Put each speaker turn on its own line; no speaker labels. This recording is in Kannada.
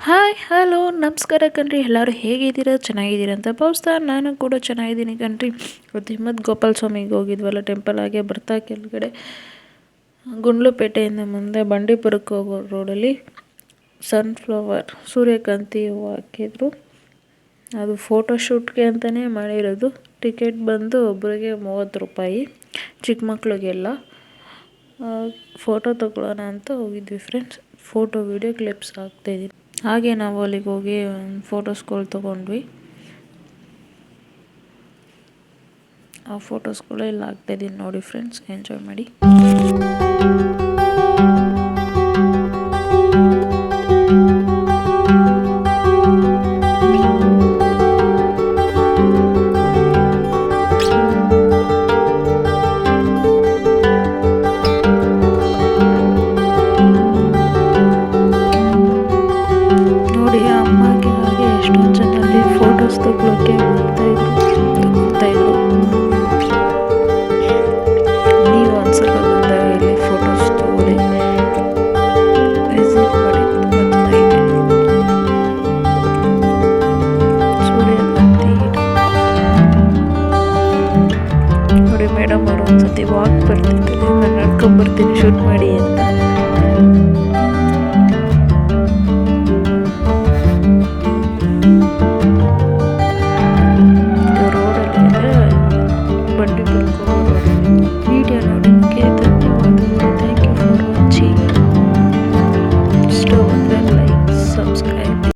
ಹಾಯ್ ಹಲೋ ನಮಸ್ಕಾರ ಕಣ್ರಿ. ಎಲ್ಲರೂ ಹೇಗಿದ್ದೀರಾ? ಚೆನ್ನಾಗಿದ್ದೀರಾ ಅಂತ ಭಾವಿಸ್ತಾ ನಾನು ಕೂಡ ಚೆನ್ನಾಗಿದ್ದೀನಿ ಕಣ್ರಿ. ಇವತ್ತು ಹಿಮ್ಮತ್ ಗೋಪಾಲ ಸ್ವಾಮಿಗೆ ಹೋಗಿದ್ವಲ್ಲ ಟೆಂಪಲ್. ಆಗಿ ಬರ್ತಾ ಕೆಳಗಡೆ ಗುಂಡ್ಲುಪೇಟೆಯಿಂದ ಮುಂದೆ ಬಂಡೀಪುರಕ್ಕೆ ಹೋಗೋ ರೋಡಲ್ಲಿ ಸನ್ಫ್ಲವರ್ ಸೂರ್ಯಕಾಂತಿ ಹೂವು ಹಾಕಿದ್ರು. ಅದು ಫೋಟೋಶೂಟ್ಗೆ ಅಂತಲೇ ಮಾಡಿರೋದು. ಟಿಕೆಟ್ ಬಂದು ಒಬ್ಬರಿಗೆ 30 ರೂಪಾಯಿ, ಚಿಕ್ಕ ಮಕ್ಳಿಗೆಲ್ಲ. ಫೋಟೋ ತಗೊಳ್ಳೋಣ ಅಂತ ಹೋಗಿದ್ವಿ ಫ್ರೆಂಡ್ಸ್. ಫೋಟೋ ವಿಡಿಯೋ ಕ್ಲಿಪ್ಸ್ ಹಾಕ್ತಾಯಿದ್ದೀನಿ. ಹಾಗೆ ನಾವು ಅಲ್ಲಿಗೆ ಹೋಗಿ ಫೋಟೋಸ್ಗಳು ತೊಗೊಂಡ್ವಿ. ಆ ಫೋಟೋಸ್ಗಳು ಎಲ್ಲ ಹಾಕ್ತಾಯಿದ್ದೀನಿ ನೋಡಿ ಫ್ರೆಂಡ್ಸ್, ಎಂಜಾಯ್ ಮಾಡಿ. ನೋಡಿ ಅಮ್ಮಗೆ ಹಾಗೆ ಎಷ್ಟೊಂದು ಜನ ಅಲ್ಲಿ ಫೋಟೋಸ್ ತಗೊಳ್ಳೋಕ್ಕೆ ತಗೊಳ್ತಾಯಿದ್ರು. ನೀವು ಒಂದ್ಸಲ ಬಂದಾಗ ಇಲ್ಲಿ ಫೋಟೋಸ್ ತಗೊಳ್ಳಿ, ವಿಸಿಟ್ ಮಾಡಿ. ಸೂರ್ಯಕಾಂತಿ ನೋಡಿ ಮೇಡಮ್ ಅವರು ಒಂದ್ಸತಿ ವಾಕ್ ಬರ್ತಿದ್ದಾರೆ, ನಾನು ನಡ್ಕೊಂಬರ್ತೀನಿ ಶೂಟ್ ಮಾಡಿ ಅಂತ.